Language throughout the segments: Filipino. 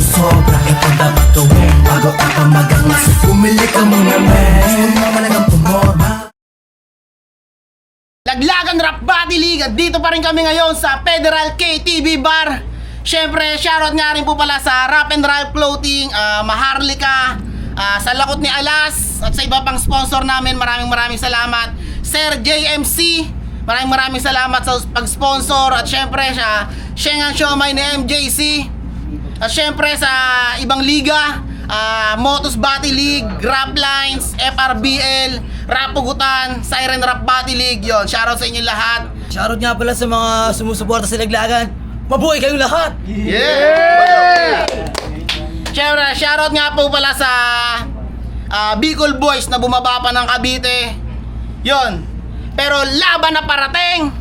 sumusobra. Ito dapat gawin bago ka pa magangas. Bumili ka muna men, gusto mo malagang pumorma. Laglagan Rap Battle League at dito pa rin kami ngayon sa Federal KTV Bar. Syempre, shoutout nga rin po pala sa Rap and Ralph Clothing, Maharlika, sa Lakot ni Alas at sa iba pang sponsor namin. Maraming salamat. Sir JMC, maraming salamat sa pag-sponsor. At syempre sa Shengang Siomay ni MJC. At syempre sa ibang liga, Motos Battle League, Rap Lines, FRBL, Rap Pugutan, Siren Rap Battle League. Yon, shoutout sa inyo lahat. Shoutout nga pala sa mga sumusuporta sa Laglagan. Mabuhay kayong lahat! Yeah! Syempre, shoutout nga po pala sa Bicol Boys na bumaba pa ng Cavite. Yon. Pero laban na parating.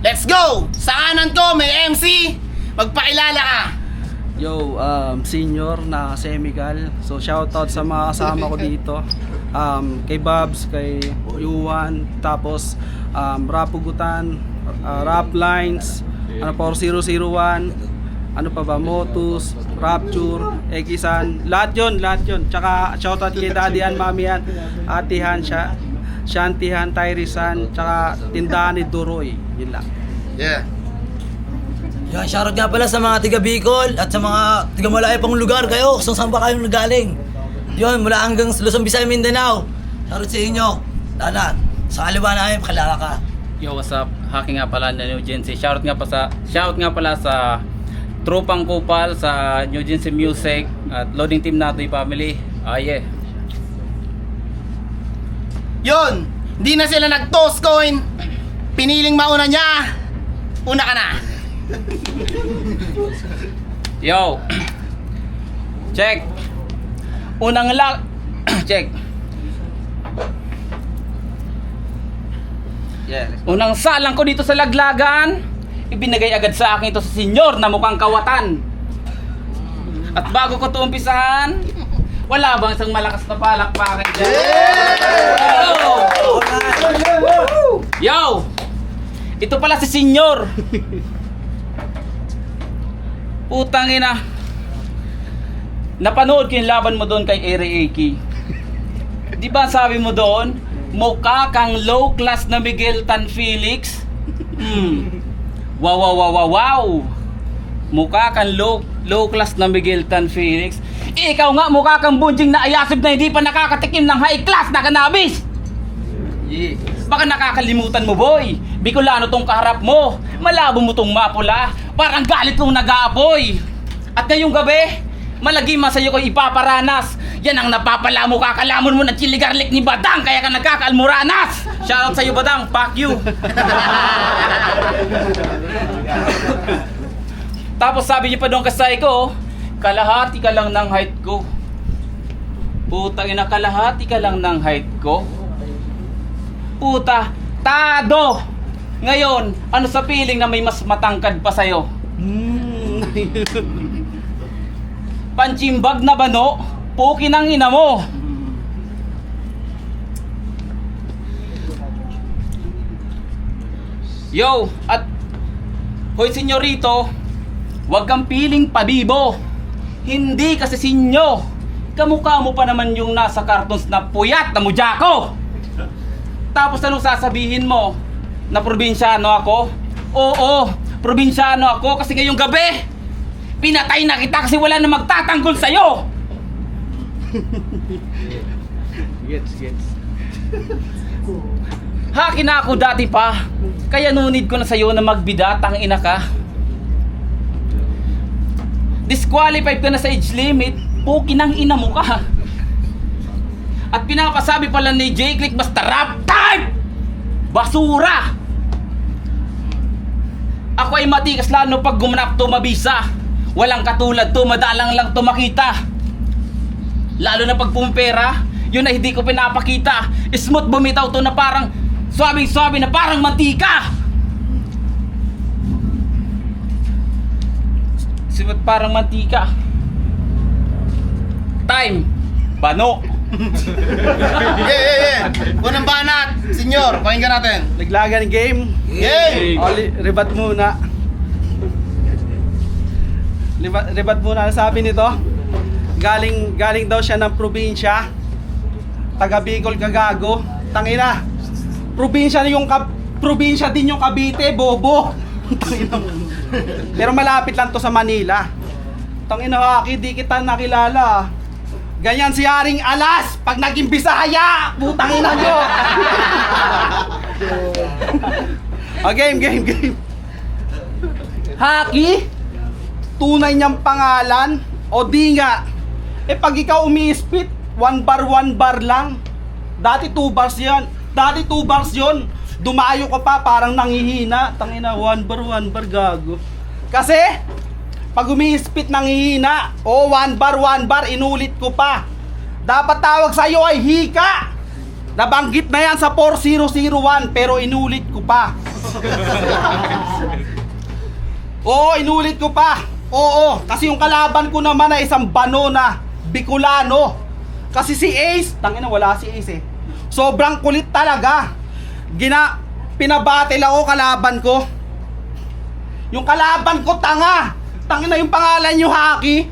Let's go! Sa kanan ko may MC. Magpakilala ka. Yo, senior na semical. So shoutout sa mga kasama ko dito. Kay Babs, kay Yuan, tapos Rap Pugutan, Rap Lines, 4001, ano pa ba, Motus, Rapture, Ekisan, lahat yun. Tsaka shoutout kay Daddy-an, Mami-an, Atihan, Shantihan, Tyrisan, tsaka tindahan ni Duroy. Yun lang. Yeah. Yan, shoutout nga pala sa mga tiga Bicol at sa mga tiga malayo pang lugar kayo. Kung saan ba kayong nagaling. Yun, mula hanggang Luzon, Visayas, Mindanao. Shoutout sa inyo. Lahat. Sa kaliwa namin, pakilala ka. Yo, what's up? Haki nga pala na New Gency. Shout nga pala sa tropang kupal sa New Gency Music at loading team nato yung family. Yeah. Yon. Hindi na sila nag-toss coin. Piniling mauna niya. Una ka na. Yo. Check. Unang check. Yeah. Unang salang ko dito sa Laglagan, ibinigay agad sa akin ito sa senyor na mukhang kawatan. At bago ko ito umpisahan, wala bang isang malakas na palakpakan dyan? Yo! Ito pala si senyor. Putang ina. Napanood ko yung laban mo doon kay Eri Aki. Di ba sabi mo doon, mukha kang low class na Miguel Tan Felix? Wow. Mukha kang low class na Miguel Tan Felix. Ikaw nga mukha kang bunjing na ayasib na hindi pa nakakatikim ng high class na cannabis. Yeah. Baka nakakalimutan mo, boy. Bicolano tong kaharap mo. Malabo mo tong mapula. Parang galit mong nag-aapoy. At ngayong gabi, malagima sa'yo ko ipaparanas. Yan ang napapala mo, kakalamon mo ng chili garlic ni Badang, kaya ka nagkakaalmoranas. Shoutout sa'yo, Badang. Fuck you. Tapos sabi niyo pa doon kasay ko, kalahati ka lang ng height ko. Putang ina, kalahati ka lang ng height ko. Puta, tado. Ngayon, ano sa feeling na may mas matangkad pa sa'yo? Panchimbag na bano, puki ng ina mo. Yo, at hoy senyorito, wag kang piling pabibo. Hindi kasi sinyo. Kamukha mo pa naman yung nasa cartoons na puyat na mudyako. Tapos anong sasabihin mo? Na probinsyano ako? Oo, probinsyano ako kasi ngayong gabi pinatay na kita kasi wala na magtatanggol sa'yo. Gets. Haki na ako dati pa. Kaya nunid ko na sa'yo na magbida, tangina ka. Disqualified ka na sa age limit, puki ng ina mo ka. At pinapasabi pala ni J-Click basta rap type! Basura! Ako ay matikas lalo pag gumanap to mabisa. Walang katulad to, madalang lang to makita. Lalo na pag pumpera, yun ay hindi ko pinapakita. Smooth bumitaw to na parang swabing-swabe na parang mantika. Smooth parang mantika. Time. Bano. Yeah. Unang banat, senyor, pakinggan natin. Laglagan game. Game! Oli, rebat muna. Libat muna ang sabi nito. Galing daw siya ng probinsya. Taga Bicol kagago. Tangina. Probinsya din yung Cavite, bobo. Tangina. Pero malapit lang to sa Manila. Tangina Haki, di kita nakilala. Ganyan si Haring Alas pag naging Bisaya. Putang ina nyo. Game. Haki? Tunay niyang pangalan? O di nga? Pag ikaw umi-spit, 1 bar lang. Dati 2 bars yan. Dumayo ka pa, parang nangihina. Tangina, 1 bar gago. Kasi, pag umi-spit nangihina, 1 bar, inulit ko pa. Dapat tawag sa'yo ay hika. Nabanggit na yan sa 4001, pero inulit ko pa. Inulit ko pa. Kasi yung kalaban ko naman ay isang bano na Bicolano. Kasi si Ace, tangina wala si Ace eh. Sobrang kulit talaga. Pinabattle ako kalaban ko. Yung kalaban ko tanga. Tangina yung pangalan nyo Haki.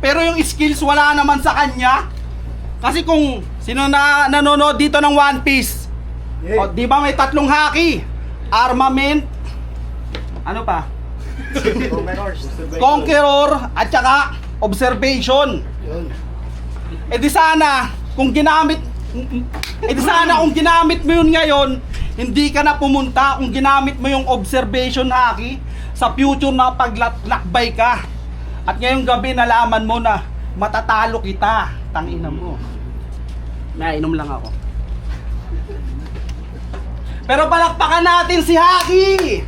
Pero yung skills wala naman sa kanya. Kasi kung sino na nanonood dito ng One Piece, di ba may 3 Haki? Armament, ano pa? Conqueror at saka Observation. Di sana kung ginamit mo yun ngayon, hindi ka na pumunta. Kung ginamit mo yung Observation Haki, sa future na paglakbay ka. At ngayong gabi nalaman mo na matatalo kita. Tangina mo. Nainom lang ako. Pero palakpakan natin si Haki.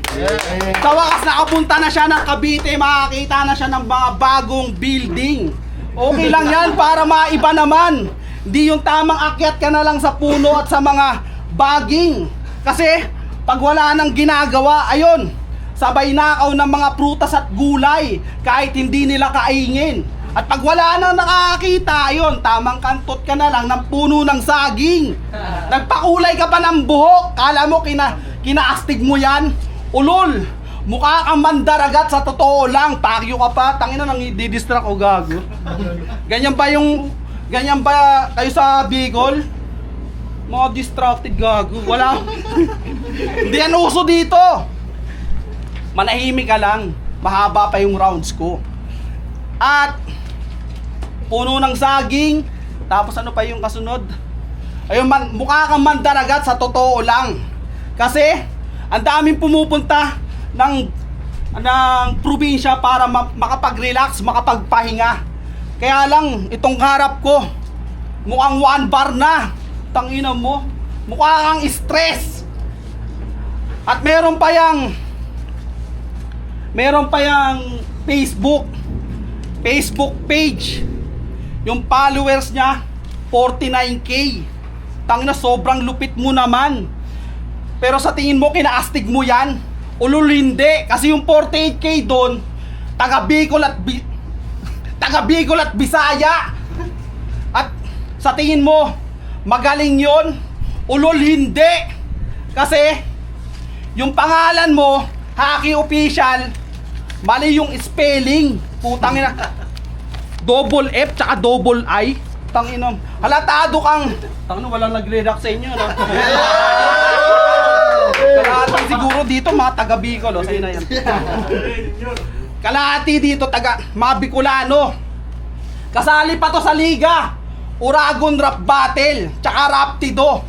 Sa wakas nakapunta na siya ng Cavite, makakita na siya ng mga bagong building. Okay lang yan para maiba naman. Hindi yung tamang akyat ka na lang sa puno at sa mga baging. Kasi pag wala nang ginagawa, ayun, sabay nakaw ng mga prutas at gulay kahit hindi nila kaingin. At pag wala nang nakakita, ayun, tamang kantot ka na lang ng puno ng saging. Nagpakulay ka pa ng buhok. Kala mo kinaastig mo yan? Ulol, mukha kang mandaragat sa totoo lang. Pakyo ka pa, tangina nang i-distract o gago. Ganyan ba kayo sa Bicol? Mga distracted gago. Wala. Hindi yan uso dito. Manahimik ka lang. Mahaba pa yung rounds ko. At puno ng saging. Tapos ano pa yung kasunod? Ayun, mukha kang mandaragat sa totoo lang. Kasi ang daming pumupunta ng probinsya para makapag-relax, makapagpahinga. Kaya lang itong harap ko mukhang 1 bar na. Tangina mo, mukha kang stress. At meron pa yang Facebook page. Yung followers niya 49k. Tangina, sobrang lupit mo naman. Pero sa tingin mo kinaastig mo yan? Ulul hindi, kasi yung 48k doon taga Bicol at Bisaya. At sa tingin mo magaling yon? Ulol hindi. Kasi yung pangalan mo Haki Official, mali yung spelling. Putang ina. Double F tsaka double I. Tangina. Halatado kang. Tangina, walang nagre-react sa inyo, no? Kalahati siguro dito mga taga Bicol, oh. Sa'yo na yan. Kalahati dito taga mga Bicolano. Kasali pa to sa liga. Uragon Rap Battle tsaka Raptido.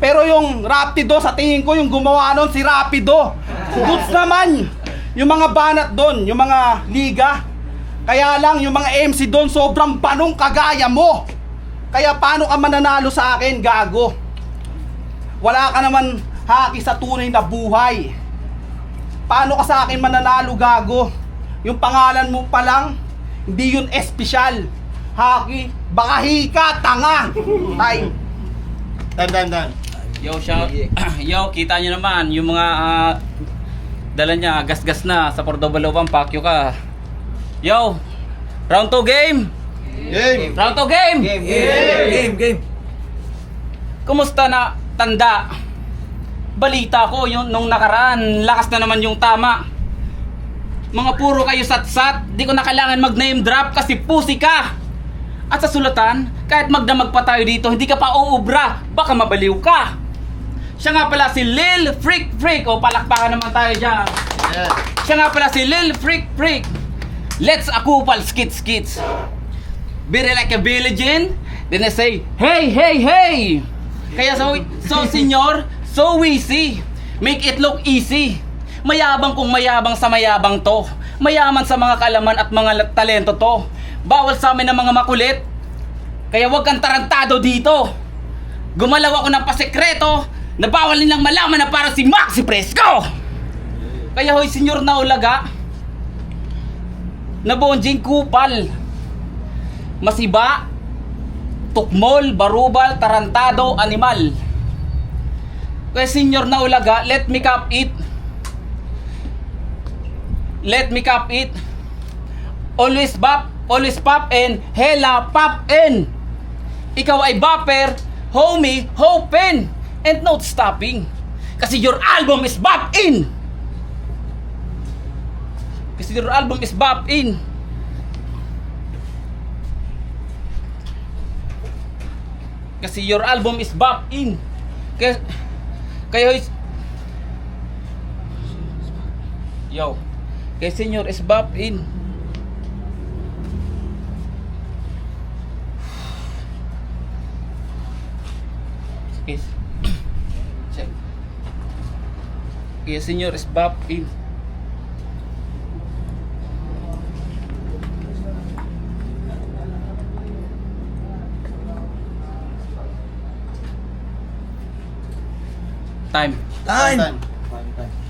Pero yung Raptido sa tingin ko yung gumawa nun si Rapido. Goods naman yung mga banat doon, yung mga liga. Kaya lang yung mga MC doon sobrang panong kagaya mo. Kaya paano ka mananalo sa akin, gago? Wala ka naman Haki sa tunay na buhay. Paano ka sa akin mananalo, gago? Yung pangalan mo pa lang, hindi yun espesyal. Haki, baka hika, tanga. Time. Yo, kita nyo naman yung mga dala niya, gas-gas na sa Pordobalobang, pakyo ka. Yo, round 2 game. Round 2 game. Game. Kumusta na tanda? Balita ko yung nung nakaraan, lakas na naman yung tama. Mga puro kayo satsat, di ko na kailangan mag-name drop kasi pusi ka. At sa sulatan, kahit magdamag pa tayo dito, hindi ka pa uubra, baka mabaliw ka. Siya nga pala si Lil Freak Freak. O palakpakan naman tayo dyan. Siya nga pala si Lil Freak Freak. Let's akupal skits skits. Very like a villagin. Then I say, hey, hey, hey. Kaya so senyor, so easy. Make it look easy. Mayabang kung mayabang sa mayabang to. Mayaman sa mga kalaman at mga talento to. Bawal sa amin ng mga makulit. Kaya wag kang tarantado dito. Gumalaw ako ng pasekreto na bawal nilang malaman na para si Maxi Fresco. Kaya hoy senyor na ulaga, na bonjing kupal, masiba, tukmol, barubal, tarantado, animal. Kaya senyor na ulaga, let me cap it. Let me cap it. Always bop, always pop in, hella pop in. Ikaw ay bopper, homie, hopin, and not stopping. Kasi your album is bop in. Kasi your album is bop in. Kasi your album is bop in. Kaya yo, kaya senyor is bop in. Yes. Check. Kaya senyor is bop in. Time. Time!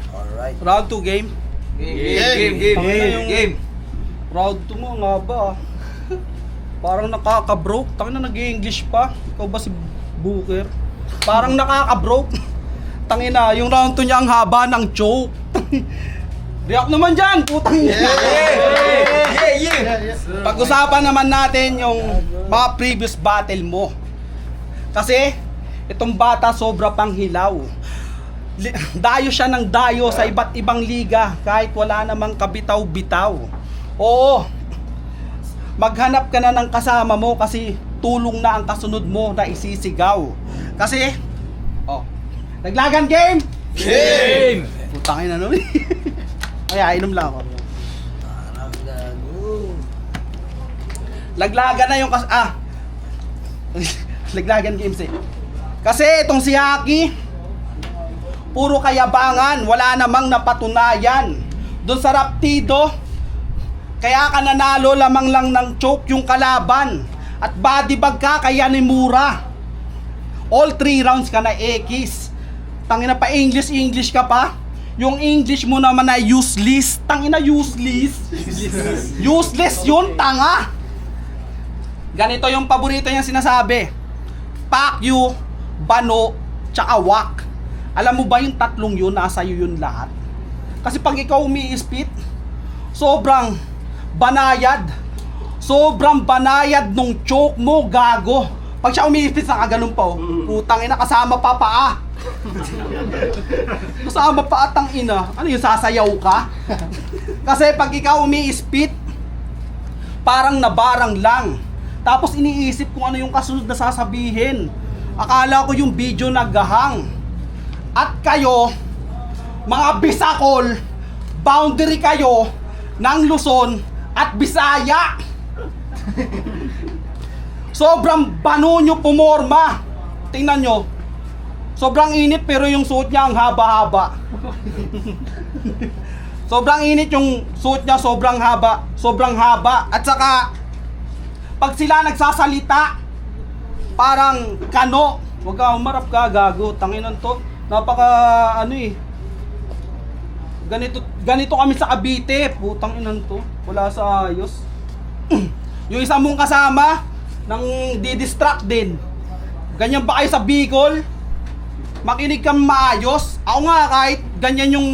Alright. Round 2 game. Game. Round 2 mo nga ba? Parang nakaka-broke. Tangina nag-i-English pa. Ikaw ba si Booker? Parang nakaka-broke. Tangina, yung round 2 niya ang haba ng choke. React naman dyan, putang ina. Pag-usapan naman natin yung mga previous battle mo. Kasi, itong bata sobra pang hilaw. Dayo siya ng dayo sa iba't ibang liga kahit wala namang kabitaw-bitaw. Oo, maghanap ka na ng kasama mo kasi tulong na ang kasunod mo na isisigaw. Kasi, naglagan game! Game! Putangin na nun. Kaya, inom lang ako. Parang gago. Laglagan na yung Laglagan games eh. Kasi itong si Haki, puro kayabangan, wala namang napatunayan. Doon sa Raptido, kaya ka nanalo lamang lang ng choke yung kalaban. At body bag ka kaya ni Mura. All 3 rounds ka na X. Tangina pa English ka pa. Yung English mo naman na useless. Tangina useless. Useless yun, tanga. Ganito yung paborito niyang sinasabi. Pak you, bano, tsaka wak. Alam mo ba yung tatlong yun, nasa iyo yun lahat? Kasi pag ikaw umi-spit, sobrang banayad. Sobrang banayad nung choke mo, gago. Pag siya umi-spit, nakaganon pa, putang ina, kasama pa paa. Kasama pa atang ina. Ano yung sasayaw ka? Kasi pag ikaw umi-spit, parang nabarang lang. Tapos iniisip kung ano yung kasunod na sasabihin. Akala ko yung video naghahang. At kayo, mga Bisakol, boundary kayo ng Luzon at Bisaya. Sobrang bano nyo pumorma. Tingnan nyo. Sobrang init pero yung suot niya ang haba-haba. Sobrang init yung suot niya, sobrang haba. Sobrang haba. At saka, pag sila nagsasalita, parang kano. Huwag ka umarap ka, gago. Tanginan to. Napaka ganito kami sa Cavite, putang inan to. Wala sa ayos. Yung isa mong kasama nang di-distract din. Ganyan ba kayo sa Bicol? Makinig kang maayos. Ako nga kahit ganyan yung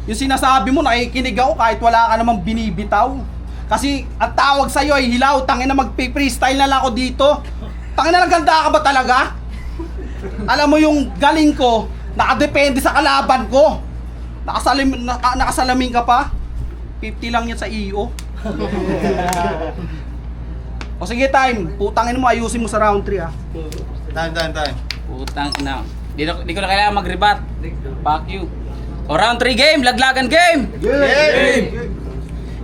sinasabi mo, nakikinig ako kahit wala ka namang binibitaw. Kasi ang tawag sa'yo ay hilaw. Tangin na mag-freestyle na lang ako dito. Tangin na naganda ka ba talaga? Alam mo yung galing ko, nakadepende sa kalaban ko. Nakasalamin ka pa. 50 lang yan sa iyo. O sige, time. Putangin mo, ayusin mo sa round 3 ah. Time. Putang ina. Di ko na kailangan mag-rebat. Fuck you. O round 3 game, laglagan game.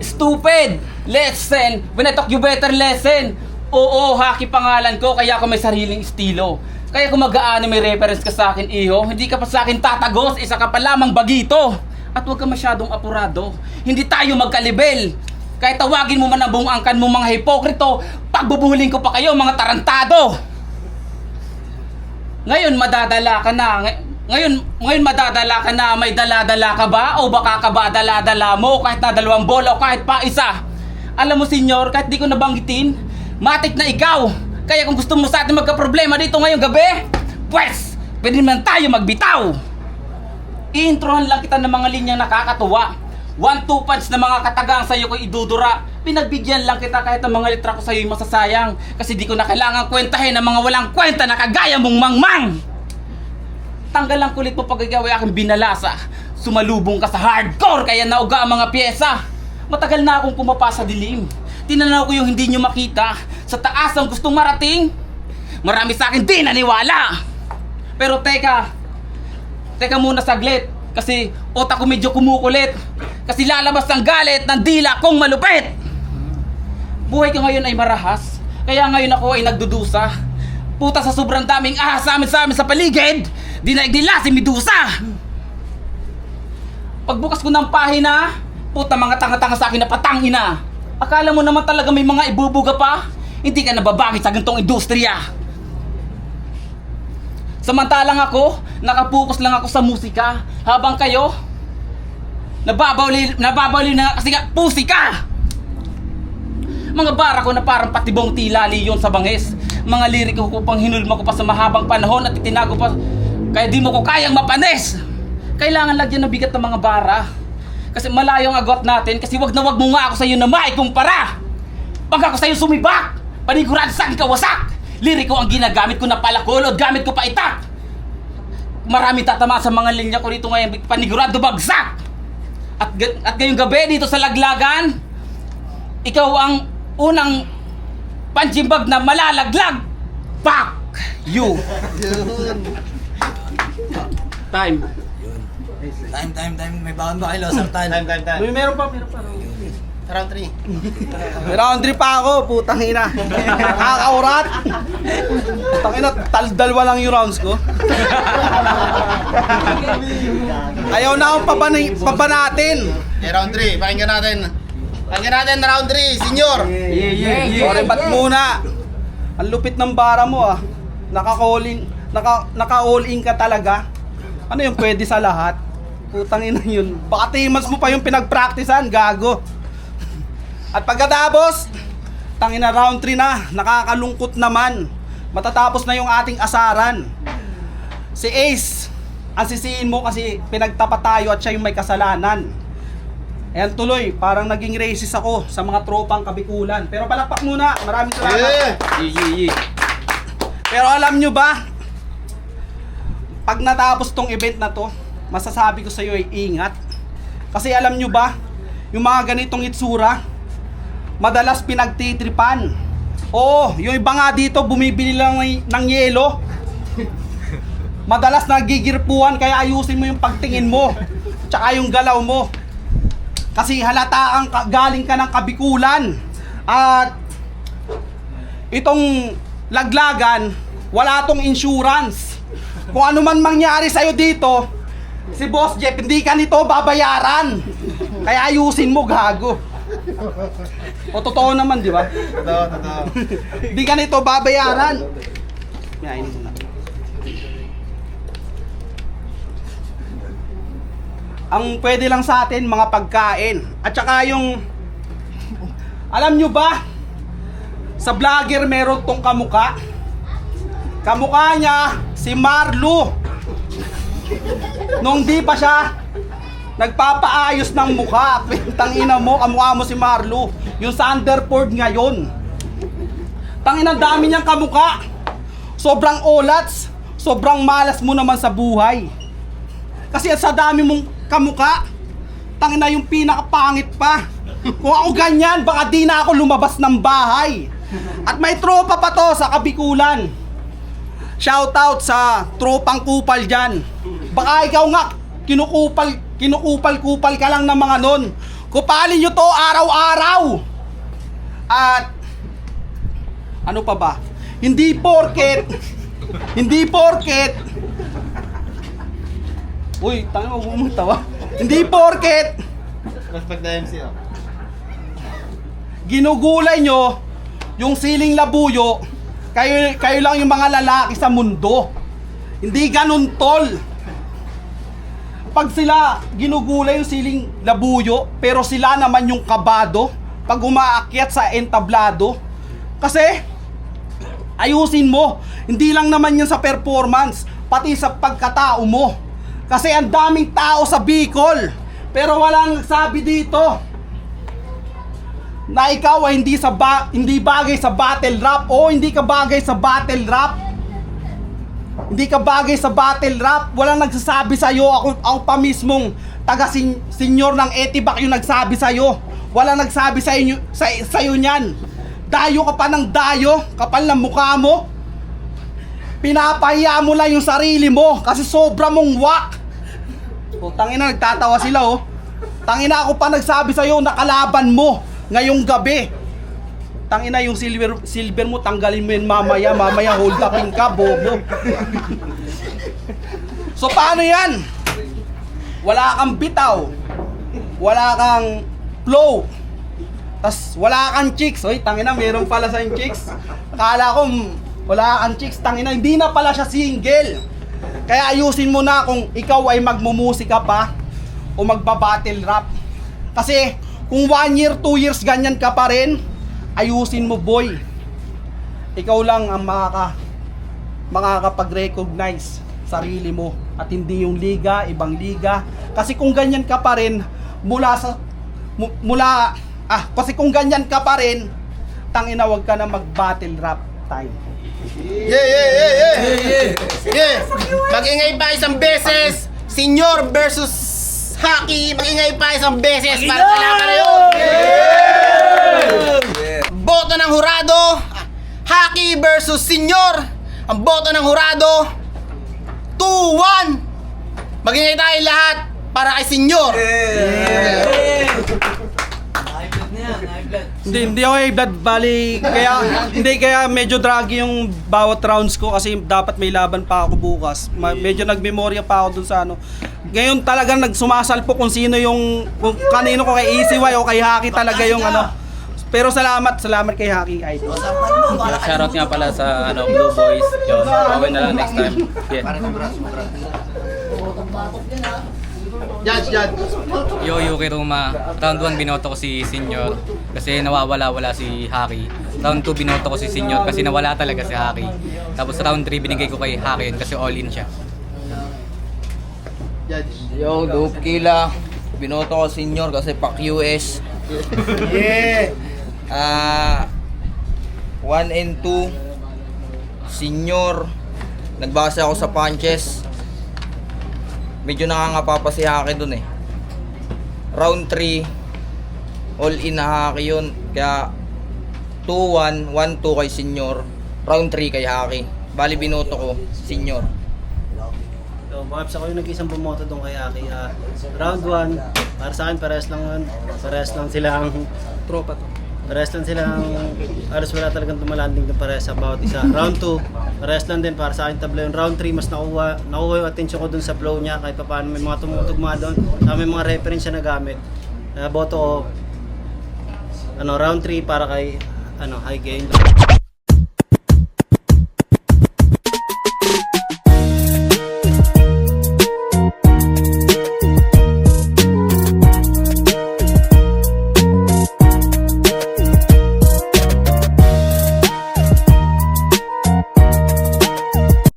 Stupid! Lesson! When I talk you better lesson! Oo, Haki pangalan ko, kaya ako may sariling estilo. Kaya kung mag-aano may reference ka sa akin, iho, hindi ka pa sa akin tatagos, isa ka pa lamang bagito. At huwag ka masyadong apurado. Hindi tayo magkalibel. Kahit tawagin mo man ang buong angkan mo mga hipokrito, pagbubuling ko pa kayo mga tarantado. Ngayon madadala ka na. Ngayon madadala ka na, may dala-dala ka ba? O baka ka ba dala-dala mo kahit na 2 bola o kahit pa isa? Alam mo senyor, kahit di ko nabanggitin, matik na ikaw. Kaya kung gusto mo sa atin magka-problema dito ngayong gabi, pwes, pwede naman tayo magbitaw. I-introhan lang kita ng mga linyang nakakatuwa. 1-2 punch na mga katagang sa'yo ko idudura. Pinagbigyan lang kita kahit ang mga litra ko sa'yo'y masasayang. Kasi di ko na kailangan kwentahin ang mga walang kwenta na kagaya mong mangmang. Tanggal ang kulit mo pag ikaw ay aking binalasa. Sumalubong ka sa hardcore kaya nauga ang mga pyesa. Matagal na akong pumapa sa dilim. Tinanaw ko yung hindi nyo makita. Sa taas ang gustong marating. Marami sa akin di naniwala. Pero teka muna saglit. Kasi utak ko medyo kumukulit. Kasi lalabas ang galit ng dila kong malupit. Buhay ko ngayon ay marahas. Kaya ngayon ako ay nagdudusa. Puta sa sobrang daming ahas sa amin sa paligid. Dinaig nila si Medusa. Pagbukas ko ng pahina, puta mga tanga-tanga sa akin na patangina. Akala mo naman talaga may mga ibubuga pa? Hindi ka nababangit sa gantong industriya. Samantalang ako, nakapokus lang ako sa musika. Habang kayo, nababawli na kasi nga pusika. Mga bara ko na parang patibong tila liyon sa bangis. Mga liriko ko pang hinulma ko pa sa mahabang panahon at itinago pa. Kaya di mo ko kayang mapanis. Kailangan lagyan ng bigat ng mga bara. Kasi malayo ang agot natin. Kasi wag na wag mo nga ako sa iyo na maikumpara. Pag ako sa iyo sumibak, panigurado sa akin kawasak. Liriko ang ginagamit ko na palakulod, gamit ko pa itak. Marami tatama sa mga linya ko dito ngayon, panigurado bagsak. At ngayong gabi dito sa laglagan, ikaw ang unang panjimbag na malalaglag. Fuck you. Time. Time. May baon ba kayo, Sir Tan? Time. Meron pa. Round 3. May round 3 pa ako, putang ina. Nakakaurat. Putang ina, dalawa lang yung rounds ko. Ayaw na akong pabanatin. Round 3. Pakinggan natin round 3, senyor. Sorry, ba't muna? Ang lupit ng bara mo ah. Naka-all in ka talaga. Ano yung pwede sa lahat? Putang ina yun. Baka timans mo pa yung pinag-practicean, gago. At pagkatapos, tangina round 3 na, nakakalungkot naman. Matatapos na yung ating asaran. Si Ace, ang sisihin mo kasi pinagtapat tayo at siya yung may kasalanan. Ayan tuloy, parang naging racist ako sa mga tropang kabikulan. Pero palakpak muna, maraming salamat. Pero alam nyo ba, pag natapos tong event na to, masasabi ko sa iyo ay ingat. Kasi alam nyo ba, yung mga ganitong itsura, madalas pinagtitripan. Oo, yung iba nga dito bumibili lang ng yelo. Madalas nagigirpuan kaya ayusin mo yung pagtingin mo. Tsaka yung galaw mo. Kasi halata ang galing ka ng kabikulan. At itong laglagan, wala tong insurance. Kung ano man mangyari sa'yo dito, si Boss Jeff, hindi ka nito babayaran. Kaya ayusin mo, gago. O totoo naman, di ba? Totoo. Hindi ka nito babayaran. Yain mo na. Ang pwede lang sa atin, mga pagkain. At saka yung... Alam nyo ba? Sa vlogger meron tong kamuka. Kamukha niya, si Marlo. Nung di pa siya nagpapaayos ng mukha. Tangina mo, kamukha mo si Marlo. Yung sa Underford ngayon. Tangina, dami niyang kamukha. Sobrang olats. Sobrang malas mo naman sa buhay. Kasi sa dami mong kamukha, tangina yung pinakapangit pa. Kung ako ganyan, baka di na ako lumabas ng bahay. At may tropa pa to sa Kabikulan. Shoutout sa tropang kupal dyan. Baka ikaw nga, kinukupal-kupal ka lang ng mga nun. Kupalin nyo to araw-araw. At ano pa ba? Hindi porket uy, tanga mo tawa. Hindi porket Respect the MC, oh. ginugulay nyo yung siling labuyo, kayo lang yung mga lalaki sa mundo. Hindi ganun, tol. Pag sila ginugulay yung siling labuyo, pero sila naman yung kabado pag umaakyat sa entablado. Kasi ayusin mo, hindi lang naman yan sa performance, pati sa pagkatao mo. Kasi ang daming tao sa Bicol, pero walang nagsabi dito na ikaw ay hindi bagay sa battle rap. O hindi ka bagay sa battle rap. Hindi ka bagay sa battle rap. Walang nagsasabi sa'yo. Ako pa mismong taga-senyor ng Etibac yung nagsabi sa'yo. Walang nagsabi sa'yo niyan. Dayo ka pa ng dayo. Kapal ng mukha mo. Pinapahiya mo lang yung sarili mo kasi sobra mong wak. O, tangina, nagtatawa sila, oh. Tangina, ako pa nagsabi sa'yo na kalaban mo ngayong gabi. Tangina, yung silver mo, tanggalin mo yun mamaya. Mamaya hold upin ka, bobo. So, paano yan? Wala kang bitaw. Wala kang flow. Tas wala kang chicks. Oy, tangina, meron pala sa yung chicks. Akala ko wala kang chicks, tangina. Hindi na pala siya single. Kaya ayusin mo na kung ikaw ay magmumusika pa o magbabattle rap. Kasi kung 1 year, 2 years ganyan ka pa rin, ayusin mo, boy. Ikaw lang ang makakapag-recognize sarili mo at hindi yung liga, ibang liga. Kasi kung ganyan ka pa rin kasi kung ganyan ka pa rin, tangina, wag ka na mag-battle rap time. Yeah! Mag-ingay pa isang beses, Senyor versus Haki. Mag-ingay pa isang beses para sa laban na yun. Boto ng hurado, Haki versus Senyor. Ang boto ng hurado, 2-1. Mag-ingay tayo lahat para kay Senyor. Hindi ako blood bali kaya medyo draggy yung bawat rounds ko kasi dapat may laban pa ako bukas. Medyo nagmemorya pa ako dun sa ano. Ngayon talagang nagsumasalpo kung sino kung kanino ko, kay ECY o kay Haki talaga yung ano. Pero salamat kay Haki idol. Shoutout nga pala sa Blue Boys. Yun, okay na lang next time. Yeah. Judge. Yo, Yuki Ruma. Round 1 binoto ko si Senyor kasi nawawala si Haki. Round 2 binoto ko si Senyor kasi nawala talaga si Haki. Tapos round 3 binigay ko kay Haki yun kasi all in siya. Yo, Dope Killa. Binoto ko Senyor kasi pak US. Yeah! 1 and 2 Senyor. Nagbase ako sa punches. Medyo nakangapa pa si Haki dun eh. Round 3 all in na Haki yun. Kaya 2-1, 1-2 kay Senyor. Round 3 kay Haki. Bali binoto ko Senyor. So, perhaps ako yung nag-isang bumoto doon kay Aki. Round 1, para sa akin parehas lang yun. Parehas lang silang Tropa to. Parehas lang silang halos wala talagang tumalanding doon parehas sa bawat isa. Round 2, parehas lang din para sa akin tabla yun. Round 3, mas nakuha yung attention ko doon sa flow niya kahit pa paano may mga tumutugma doon. May mga reference siya na gamit. Boto ko round 3 para kay High Gain.